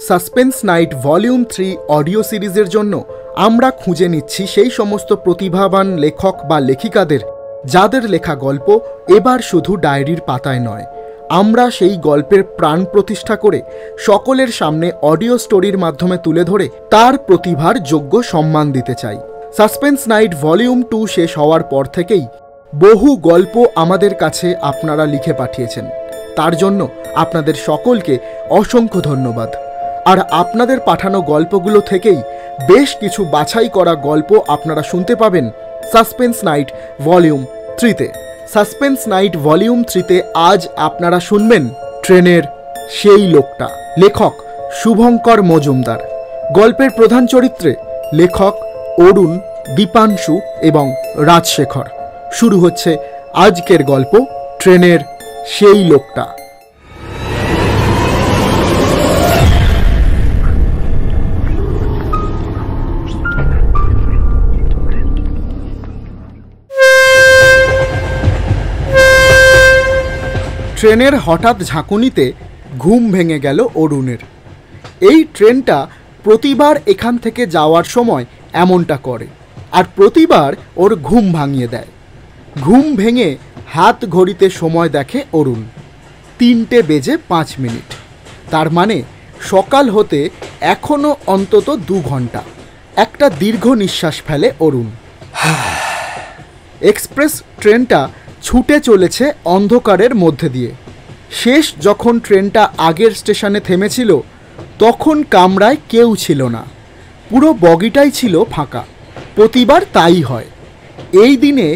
Suspense night volume 3 audio সিরিজের জন্য আমরা খুঁজে নিচ্ছি সেই সমস্ত প্রতিভাবান লেখক বা লেখিকাদের যাদের লেখা গল্প এবার শুধু ডায়েরির পাতায় নয়, আমরা সেই গল্পের প্রাণ প্রতিষ্ঠা করে সকলের সামনে অডিও স্টোরির মাধ্যমে তুলে ধরে তার প্রতিভার যোগ্য সম্মান দিতে চাই। সাসপেন্স নাইট ভলিউম 2 শেষ হওয়ার পর থেকেই বহু গল্প আমাদের কাছে আপনারা লিখে পাঠিয়েছেন, তার জন্য আপনাদের সকলকে অসংখ্য ধন্যবাদ। আর আপনাদের পাঠানো গল্পগুলো থেকেই বেশ কিছু বাছাই করা গল্প আপনারা শুনতে পাবেন সাসপেন্স নাইট ভলিউম 3-তে। সাসপেন্স নাইট ভলিউম 3-তে আজ আপনারা শুনবেন ট্রেনের সেই লোকটা, লেখক শুভঙ্কর মজুমদার। গল্পের প্রধান চরিত্রে লেখক অরুণ, দীপাংশু এবং রাজশেখর। শুরু হচ্ছে আজকের গল্প ট্রেনের সেই লোকটা। ট্রেনের হঠাৎ ঝাঁকুনিতে ঘুম ভেঙে গেল অরুণের। এই ট্রেনটা প্রতিবার এখান থেকে যাওয়ার সময় এমনটা করে, আর প্রতিবার ওর ঘুম ভাঙিয়ে দেয়। ঘুম ভেঙে হাত ঘড়িতে সময় দেখে অরুণ, 3:05। তার মানে সকাল হতে এখনও অন্তত 2 ঘন্টা। একটা দীর্ঘ নিঃশ্বাস ফেলে অরুণ। এক্সপ্রেস ট্রেনটা ছুটে চলেছে অন্ধকারের মধ্যে দিয়ে। শেষ যখন ট্রেনটা আগের স্টেশনে থেমেছিল তখন কামরায় কেউ ছিল না, পুরো বগিটাই ছিল ফাঁকা। প্রতিবার তাই হয়, এই দিনে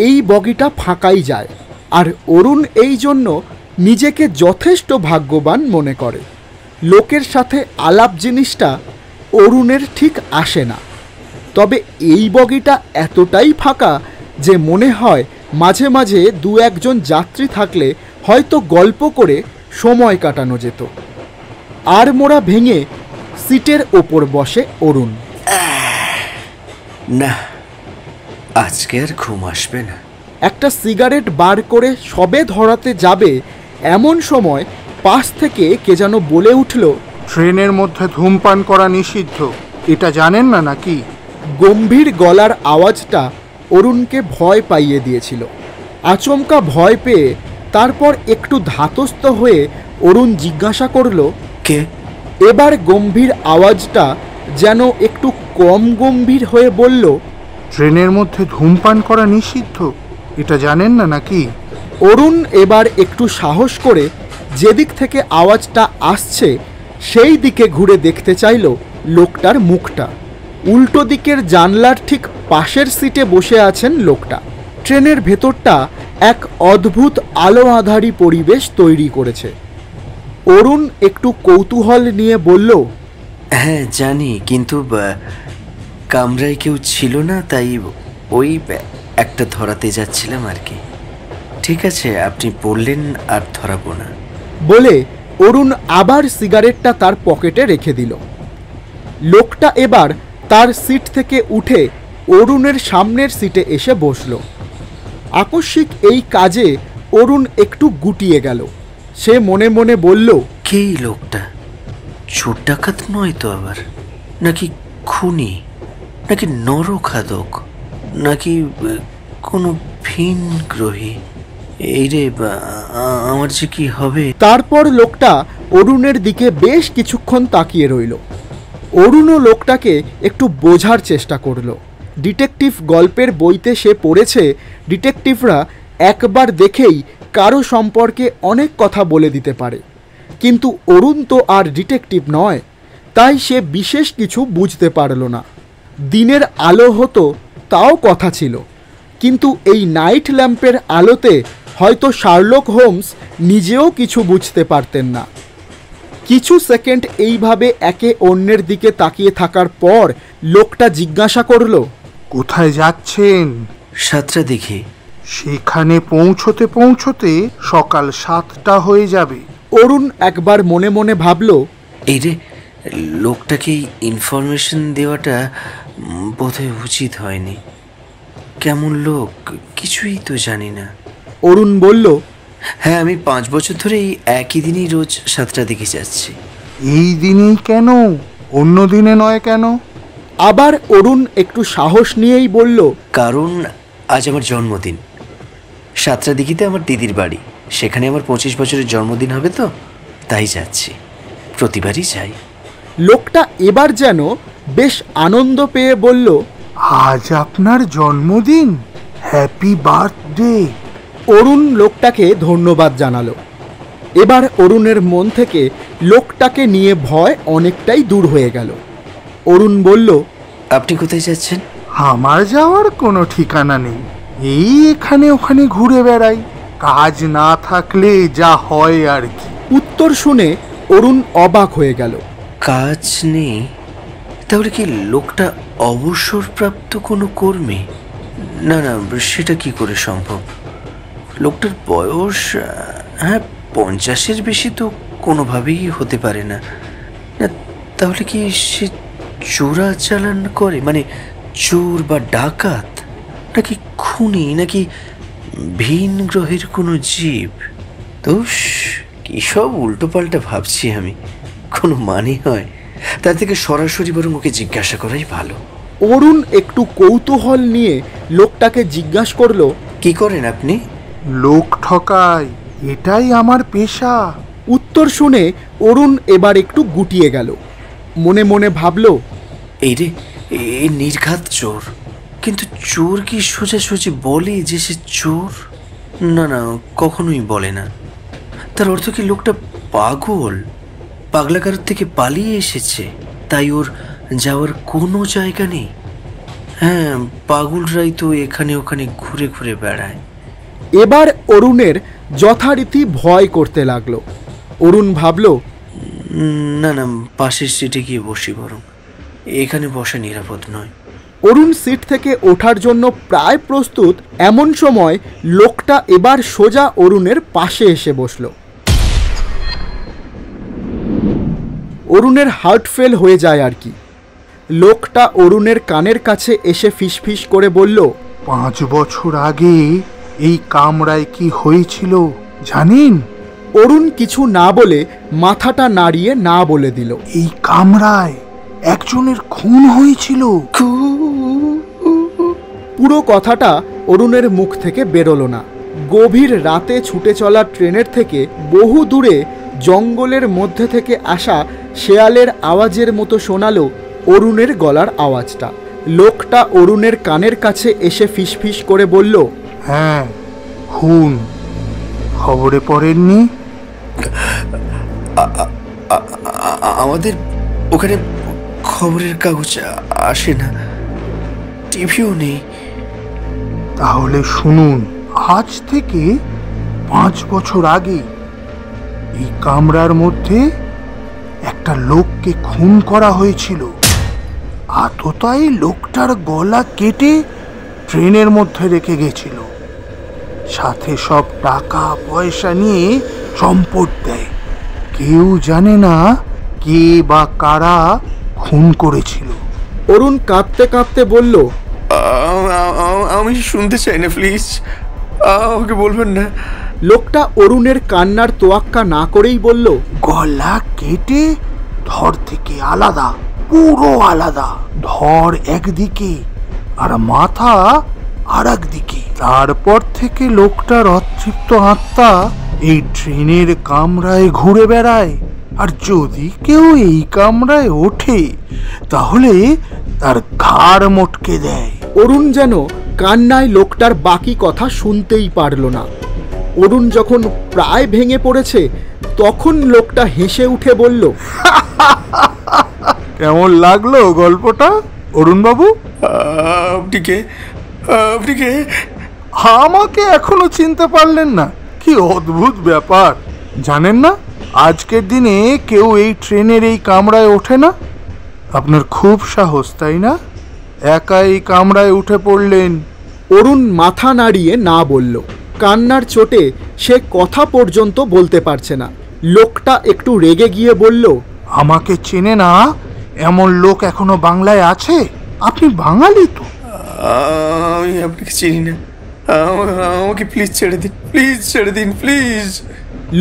এই বগিটা ফাঁকাই যায়, আর অরুণ এই জন্য নিজেকে যথেষ্ট ভাগ্যবান মনে করে। লোকের সাথে আলাপ জিনিসটা অরুণের ঠিক আসে না, তবে এই বগিটা এতটাই ফাঁকা যে মনে হয় মাঝে মাঝে 2-1 যাত্রী থাকলে হয়তো গল্প করে সময় কাটানো যেত। আর মোড়া ভেঙে সিটের ওপর বসে অরুণ। না, আজকে আর ঘুম আসবে না। একটা সিগারেট বার করে সবে ধরাতে যাবে এমন সময় পাশ থেকে কে যেন বলে উঠল, ট্রেনের মধ্যে ধূমপান করা নিষিদ্ধ, এটা জানেন না নাকি? গম্ভীর গলার আওয়াজটা অরুণকে ভয় পাইয়ে দিয়েছিল। আচমকা ভয় পেয়ে তারপর একটু ধাতস্থ হয়ে অরুণ জিজ্ঞাসা করল, কে? এবার গম্ভীর আওয়াজটা যেন একটু কম গম্ভীর হয়ে বলল, ট্রেনের মধ্যে ধূমপান করা নিষিদ্ধ, এটা জানেন না নাকি? অরুণ এবার একটু সাহস করে যেদিক থেকে আওয়াজটা আসছে সেই দিকে ঘুরে দেখতে চাইল লোকটার মুখটা। উল্টো দিকের জানলার ঠিক পাশের সিটে বসে আছেন লোকটা। ট্রেনের ভেতরটা এক অদ্ভুত আলো আঁধারি পরিবেশ তৈরি করেছে। অরুণ একটু কৌতূহল নিয়ে বলল, হ্যাঁ জানি, কিন্তু কামরায় কেউ ছিল না, তাই ওই একটা ধরাতে যাচ্ছিলাম আর কি। ঠিক আছে, আপনি বললেন, আর ধরাবো না। বলে অরুণ আবার সিগারেটটা তার পকেটে রেখে দিল। লোকটা এবার তার সিট থেকে উঠে অরুণের সামনের সিটে এসে বসল। আকস্মিক এই কাজে অরুণ একটু গুটিয়ে গেল। সে মনে মনে বলল, কে এই লোকটা? চোর ডাকাত নয় তো আবার? নাকি খুনি? নাকি নরখাদক? নাকি কোনো ভিন গ্রহী? এই রে, আমার যে কি হবে? তারপর লোকটা অরুণের দিকে বেশ কিছুক্ষণ তাকিয়ে রইল। অরুণও লোকটাকে একটু বোঝার চেষ্টা করল। ডিটেকটিভ গল্পের বইতে সে পড়েছে ডিটেকটিভরা একবার দেখেই কারো সম্পর্কে অনেক কথা বলে দিতে পারে, কিন্তু অরুণ তো আর ডিটেকটিভ নয়, তাই সে বিশেষ কিছু বুঝতে পারল না। দিনের আলো হতো তাও কথা ছিল, কিন্তু এই নাইট ল্যাম্পের আলোতে হয়তো শার্লক হোমস নিজেও কিছু বুঝতে পারতেন না। কিছু সেকেন্ড এইভাবে একে অন্যের দিকে তাকিয়ে থাকার পর লোকটা জিজ্ঞাসা করল, কোথায় যাচ্ছেন? সাতটা দেখে। সেখানে পৌঁছতে পৌঁছতে সকাল 7টা হয়ে যাবে। অরুণ একবার মনে মনে ভাবল, এই রে, লোকটাকে ইনফরমেশন দেওয়াটা বোধহয় উচিত হয়নি। কেমন লোক কিছুই তো জানি না। অরুণ বলল, হ্যাঁ, আমি 5 বছর ধরে এই একই দিনই রোজ 7টা দিকে যাচ্ছি। এই দিনেই কেন, অন্য দিনে নয় কেন? আবার অরুণ একটু সাহস নিয়েই বলল, কারণ আজ আমার জন্মদিন। সাতরাদিঘিতে আমার দিদির বাড়ি, সেখানে আমার 25 বছরের জন্মদিন হবে, তো তাই যাচ্ছি। প্রতিবারই যাই। লোকটা এবার যেন বেশ আনন্দ পেয়ে বলল, আজ আপনার জন্মদিন, হ্যাপি বার্থডে। অরুণ লোকটাকে ধন্যবাদ জানালো। এবার অরুণের মন থেকে লোকটাকে নিয়ে ভয় অনেকটাই দূর হয়ে গেল। অরুণ বলল, আপনি কোথায় যাচ্ছেন? আমার যাওয়ার কোনো ঠিকানা নেই, এই এখানে ওখানে ঘুরে বেড়াই, কাজ না থাকলে যা হয় আর কি। উত্তর শুনে অরুণ অবাক হয়ে গেল। কাজ নেই? তাহলে কি লোকটা অবসরপ্রাপ্ত কোনো কর্মী? না না, সেটা কি করে সম্ভব? লোকটার বয়স, হ্যাঁ, 50-এর বেশি তো কোনোভাবেই হতে পারে না। না, তাহলে কি সে চোরাচালান করে, মানে চোর বা ডাকাত, নাকি খুনি, নাকি ভিন গ্রহের কোনো জীব? দোষ, কী সব উল্টোপাল্টা ভাবছি আমি, কোনো মানে হয়? তার থেকে সরাসরি বরং ওকে জিজ্ঞাসা করাই ভালো। অরুণ একটু কৌতূহল নিয়ে লোকটাকে জিজ্ঞাসা করলো, কি করেন আপনি? লোক ঠকাই, এটাই আমার পেশা। উত্তর শুনে অরুণ এবার একটু গুটিয়ে গেল। মনে মনে ভাবল, এই রে, এ নির্ঘাত চোর। কিন্তু চোর কি সোজাসুজি বলে যে সে চোর? না না, কখনোই বলে না। তার অর্থ কি লোকটা পাগল, পাগলাগার থেকে পালিয়ে এসেছে, তাই ওর যাওয়ার কোনো জায়গা নেই? হ্যাঁ, পাগলরাই তো এখানে ওখানে ঘুরে ঘুরে বেড়ায়। এবার অরুণের যথারীতি ভয় করতে লাগলো। অরুণ ভাবল, না না, পাশের সিটে গিয়ে বসি বরং, এখানে বসা নিরাপদ নয়। অরুণ সিট থেকে ওঠার জন্য প্রায় প্রস্তুত, এমন সময় লোকটা এবার সোজা অরুণের পাশে এসে বসল। অরুণের হার্ট ফেল হয়ে যায় আর কি। লোকটা অরুণের কানের কাছে এসে ফিসফিস করে বলল, 5 বছর আগে এই কামরায় কি হয়েছিল জানেন? অরুণ কিছু না বলে মাথাটা নাড়িয়ে না বলে দিল। এই কামরায় একজনের খুন হয়েছিল। পুরো কথাটা অরুণের মুখ থেকে বেরোলো না। গভীর রাতে ছুটে চলা ট্রেনের থেকে বহু দূরে জঙ্গলের মধ্যে থেকে আসা শেয়ালের আওয়াজের মতো শোনালো অরুণের গলার আওয়াজটা। লোকটা অরুণের কানের কাছে এসে ফিসফিস করে বলল, হ্যাঁ, খুন। খবরে পড়েননি? আমাদের ওখানে খবরের কাগজ আসে না, টিভিও নেই। তাহলে শুনুন, আজ থেকে 5 বছর আগে এই কামরার মধ্যে একটা লোককে খুন করা হয়েছিল। আততাই লোকটার গলা কেটে ট্রেনের মধ্যে রেখে গেছিল, সাথে সব টাকা পয়সা নিয়ে সম্পদ দেয়। কেউ জানে না কে বা কারা খুন করেছিল। অরুণ কাঁদতে কাঁদতে বলল, আমি শুনতে চাই না, প্লিজ, আমাকে বলবেন না। লোকটা অরুণের কান্নার তোয়াক্কা না করেই বলল, গলা কেটে ধর থেকে আলাদা, পুরো আলাদা। ধর একদিকে আর মাথা আর একদিকে। তারপর থেকে লোকটার অতৃপ্ত আত্মা এই ট্রেনের কামরায় ঘুরে বেড়ায়, আর যদি কেউ এই কামরায় ওঠে তাহলে তার ঘাড় মটকে দেয়। অরুণ যেন কান্নায় লোকটার বাকি কথা শুনতেই পারল না। অরুণ যখন প্রায় ভেঙে পড়েছে তখন লোকটা হেসে উঠে বলল, কেমন লাগলো গল্পটা অরুণ বাবু? আপনি কে? আপনি কে? আমাকে এখনো চিনতে পারলেন না? কি অদ্ভুত ব্যাপার, জানেন না আজকের দিনে কেউ এই ট্রেনের এই কামরায় ওঠে না। আপনার খুব সাহস, তাই না? একা এই কামরায় উঠে পড়লেন। অরুণ মাথা নাড়িয়ে না বলল। কান্নার চোটে সে কথা পর্যন্ত বলতে পারছে না। লোকটা একটু রেগে গিয়ে বলল, আমাকে চেনে না এমন লোক এখনো বাংলায় আছে? আপনি বাঙালি তো? আমি আপনাকে চিনি না, আমাকে প্লিজ ছেড়ে দিন, প্লিজ ছেড়ে দিন, প্লিজ।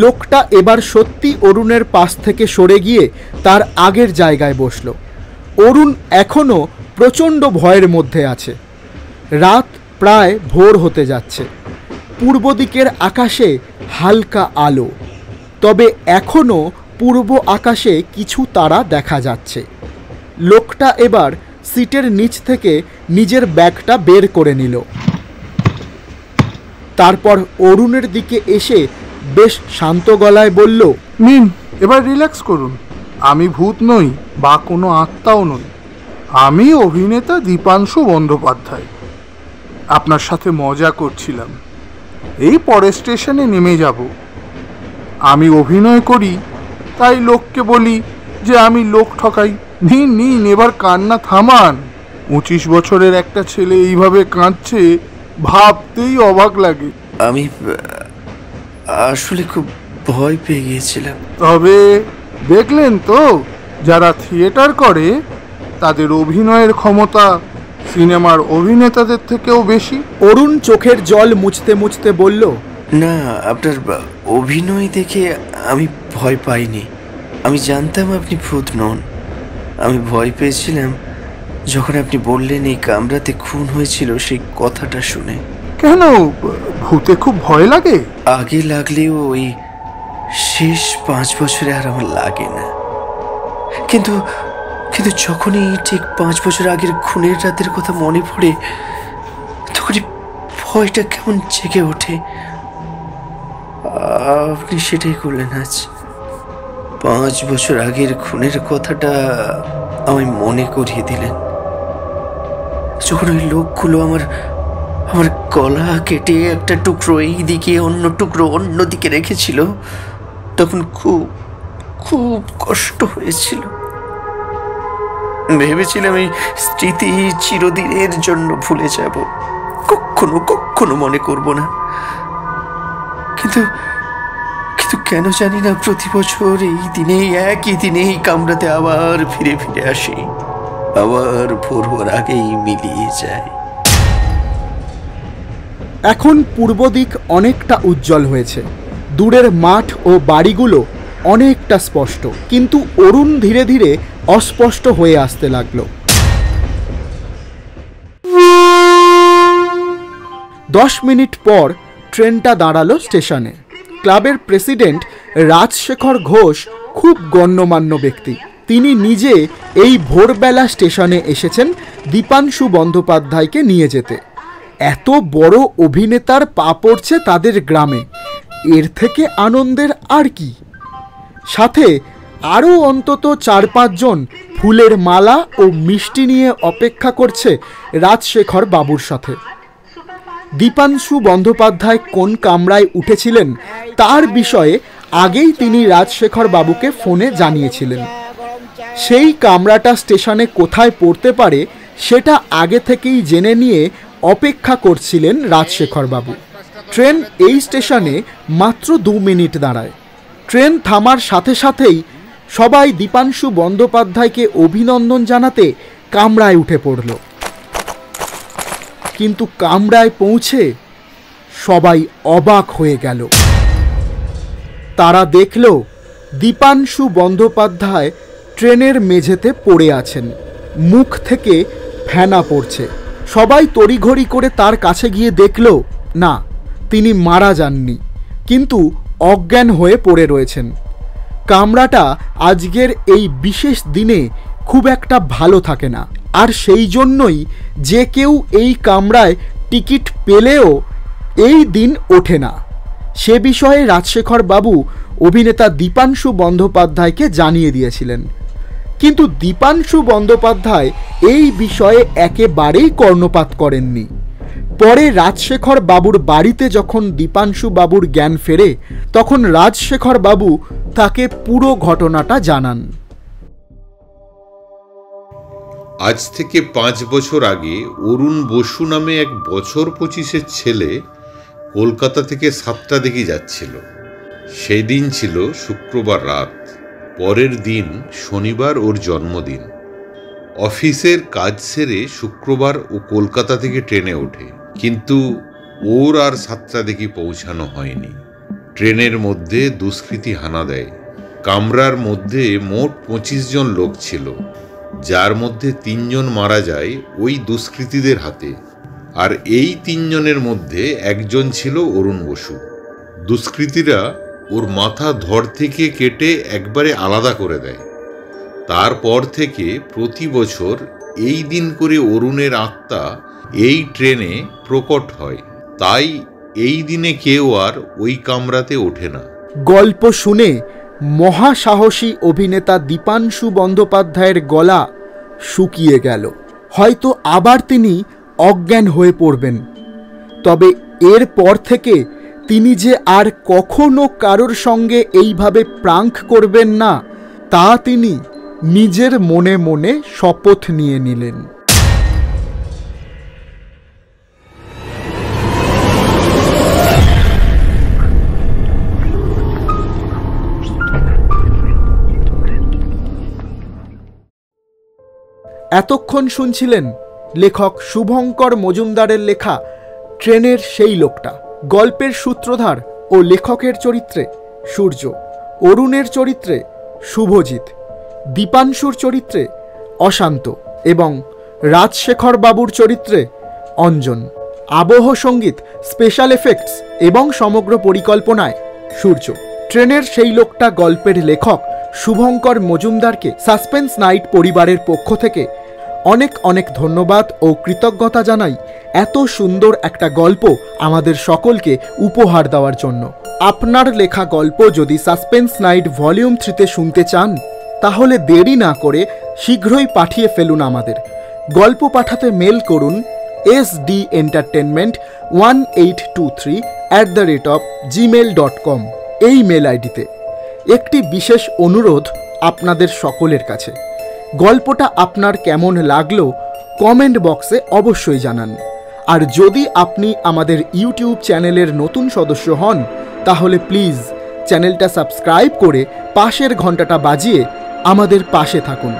লোকটা এবার সত্যি অরুণের পাশ থেকে সরে গিয়ে তার আগের জায়গায় বসল। অরুণ এখনও প্রচণ্ড ভয়ের মধ্যে আছে। রাত প্রায় ভোর হতে যাচ্ছে। পূর্ব দিকের আকাশে হালকা আলো, তবে এখনও পূর্ব আকাশে কিছু তারা দেখা যাচ্ছে। লোকটা এবার সিটের নিচ থেকে নিজের ব্যাগটা বের করে নিল। তারপর অরুণের দিকে এসে বেশ শান্ত গলায় বলল, নিন, এবার রিল্যাক্স করুন। আমি ভূত নই বা কোনো আত্মাও নই। আমি অভিনেতা দীপাংশু বন্দ্যোপাধ্যায়। আপনার সাথে মজা করছিলাম। এই পরের স্টেশনে নেমে যাব। আমি অভিনয় করি, তাই লোককে বলি যে আমি লোক ঠকাই। নিন নিন, এবার কান্না থামান। 25 বছরের একটা ছেলে এইভাবে কাঁদছে, ভাবতেই অবাক লাগে। আমি আসলে খুব ভয় পেয়ে গিয়েছিলাম। তবে দেখলেন তো, যারা থিয়েটার করে তাদের অভিনয়ের ক্ষমতা সিনেমার অভিনেতাদের থেকেও বেশি। অরুণ চোখের জল মুছতে মুছতে বলল, না, আপনার অভিনয় দেখে আমি ভয় পাইনি। আমি জানতাম আপনি ভূত নন। আমি ভয় পেয়েছিলাম যখন আপনি বললেন এই কামরাতে খুন হয়েছিল, সেই কথাটা শুনে। কেন, ভূতে খুব ভয় লাগে? আগে লাগলেও ওই শেষ 5 বছরে আর আমার লাগে না। কিন্তু কিন্তু যখনই ঠিক 5 বছর আগের খুনের রাতের কথা মনে পড়ে, তখনই ভয়টা কেমন জেগে ওঠে। আপনি সেটাই করলেন আজ। 5 বছর আগের খুনের কথাটা আমায় মনে করিয়ে দিলেন। যখন ওই লোকগুলো আমার গলা কেটে একটা টুকরো এই দিকে, অন্য টুকরো অন্য দিকে রেখেছিল, তখন খুব খুব কষ্ট হয়েছিল। ভেবেছিলাম এই স্মৃতি চিরদিনের জন্য ভুলে যাব, কখনো কখনো মনে করব না। কিন্তু কিন্তু কেন জানি না, প্রতি বছর এই দিনে, একই দিনে এই কামরাতে আবার ফিরে ফিরে আসি, আবার ভোর হওয়ার আগেই মিলিয়ে যায়। এখন পূর্ব দিক অনেকটা উজ্জ্বল হয়েছে। দূরের মাঠ ও বাড়িগুলো অনেকটা স্পষ্ট, কিন্তু অরুণ ধীরে ধীরে অস্পষ্ট হয়ে আসতে লাগলো। 10 মিনিট পর ট্রেনটা দাঁড়ালো স্টেশনে। ক্লাবের প্রেসিডেন্ট রাজশেখর ঘোষ খুব গণ্যমান্য ব্যক্তি। তিনি নিজে এই ভোরবেলা স্টেশনে এসেছেন দীপাংশু বন্দ্যোপাধ্যায়কে নিয়ে যেতে। এত বড় অভিনেতার পা পড়ছে তাদের গ্রামে, এর থেকে আনন্দের আর কি। সাথে আরও অন্তত 4-5 জন ফুলের মালা ও মিষ্টি নিয়ে অপেক্ষা করছে রাজশেখর বাবুর সাথে। দীপাংশু বন্দ্যোপাধ্যায় কোন কামরায় উঠেছিলেন তার বিষয়ে আগেই তিনি রাজশেখর বাবুকে ফোনে জানিয়েছিলেন। সেই কামরাটা স্টেশনে কোথায় পড়তে পারে সেটা আগে থেকেই জেনে নিয়ে অপেক্ষা করছিলেন রাজশেখর বাবু। ট্রেন এই স্টেশনে মাত্র 2 মিনিট দাঁড়ায়। ট্রেন থামার সাথে সাথেই সবাই দীপাংশু বন্দ্যোপাধ্যায়কে অভিনন্দন জানাতে কামরায় উঠে পড়ল। কিন্তু কামরায় পৌঁছে সবাই অবাক হয়ে গেল। তারা দেখল দীপাংশু বন্দ্যোপাধ্যায় ট্রেনের মেঝেতে পড়ে আছেন, মুখ থেকে ফেনা পড়ছে। সবাই তড়িঘড়ি করে তার কাছে গিয়ে দেখল না, তিনি মারা যাননি, কিন্তু অজ্ঞান হয়ে পড়ে রয়েছেন। কামরাটা আজকের এই বিশেষ দিনে খুব একটা ভালো থাকে না, আর সেই জন্যই যে কেউ এই কামরায় টিকিট পেলেও এই দিন ওঠে না। সে বিষয়ে রাজশেখর বাবু অভিনেতা দীপাংশু বন্দ্যোপাধ্যায়কে জানিয়ে দিয়েছিলেন, কিন্তু দীপাংশু বন্দ্যোপাধ্যায় এই বিষয়ে একেবারেই কর্ণপাত করেননি। পরে রাজশেখর বাবুর বাড়িতে যখন দীপাংশু বাবুর জ্ঞান ফেরে, তখন রাজশেখর বাবু তাকে পুরো ঘটনাটা জানান। আজ থেকে 5 বছর আগে অরুণ বসু নামে এক বছর 25-এর ছেলে কলকাতা থেকে সাতটাদিঘি যাচ্ছিল। সেই দিন ছিল শুক্রবার রাত। পরের দিন শনিবার ওর জন্মদিন। অফিসের কাজ সেরে শুক্রবার ও কলকাতা থেকে ট্রেনে ওঠে, কিন্তু ওর আর সাতটাদিঘি পৌঁছানো হয়নি। ট্রেনের মধ্যে দুষ্কৃতী হানা দেয়। কামরার মধ্যে মোট 25 জন লোক ছিল, যার মধ্যে 3 জন মারা যায় ওই দুষ্কৃতীদের হাতে, আর এই 3 জনের মধ্যে একজন ছিল অরুণ বসু। দুষ্কৃতীরা ওর মাথা ধড় থেকে কেটে একবারে আলাদা করে দেয়। তারপর থেকে প্রতি বছর এই দিন করে অরুণের আত্মা এই ট্রেনে প্রকট হয়, তাই এই দিনে কেউ আর ওই কামরাতে ওঠে না। গল্প শুনে মহাসাহসী অভিনেতা দীপাংশু বন্দ্যোপাধ্যায়ের গলা শুকিয়ে গেল। হয়তো আবার তিনি অজ্ঞান হয়ে পড়বেন। তবে এরপর থেকে তিনি যে আর কখনো কারোর সঙ্গে এইভাবে প্রাঙ্ক করবেন না, তা তিনি নিজের মনে মনে শপথ নিয়ে নিলেন। এতক্ষণ শুনছিলেন লেখক শুভঙ্কর মজুমদারের লেখা ট্রেনের সেই লোকটা। গল্পের সূত্রধার ও লেখকের চরিত্রে সূর্য, অরুণের চরিত্রে শুভজিৎ, দীপাংশুর চরিত্রে অশান্ত এবং রাজশেখর বাবুর চরিত্রে অঞ্জন। আবহ সঙ্গীত, স্পেশাল এফেক্টস এবং সমগ্র পরিকল্পনায় সূর্য। ট্রেনের সেই লোকটা গল্পের লেখক শুভঙ্কর মজুমদারকে সাসপেন্স নাইট পরিবারের পক্ষ থেকে অনেক অনেক ধন্যবাদ ও কৃতজ্ঞতা জানাই এত সুন্দর একটা গল্প আমাদের সকলকে উপহার দেওয়ার জন্য। আপনার লেখা গল্প যদি সাসপেন্স নাইট ভলিউম 3-তে শুনতে চান, তাহলে দেরি না করে শীঘ্রই পাঠিয়ে ফেলুন আমাদের। গল্প পাঠাতে মেল করুন sdentertainment1823@gmail.com এই মেল আইডিতে। একটি বিশেষ অনুরোধ আপনাদের সকলের কাছে, গল্পটা আপনার কেমন লাগলো কমেন্ট বক্সে অবশ্যই জানান। আর যদি আপনি আমাদের ইউটিউব চ্যানেলের নতুন সদস্য হন, তাহলে প্লিজ চ্যানেলটা সাবস্ক্রাইব করে পাশের ঘন্টাটা বাজিয়ে আমাদের পাশে থাকুন।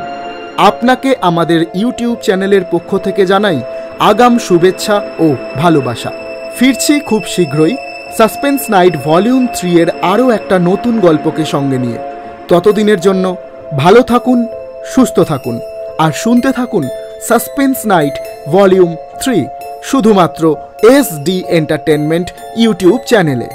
আপনাকে আমাদের ইউটিউব চ্যানেলের পক্ষ থেকে জানাই আগাম শুভেচ্ছা ও ভালোবাসা। ফিরছি খুব শীঘ্রই সাসপেন্স নাইট ভলিউম 3 এর আরও একটা নতুন গল্পকে সঙ্গে নিয়ে। ততদিনের জন্য ভালো থাকুন, সুস্থ থাকুন আর শুনতে থাকুন সাসপেন্স নাইট ভলিউম 3 শুধুমাত্র SD এন্টারটেনমেন্ট ইউটিউব চ্যানেলে।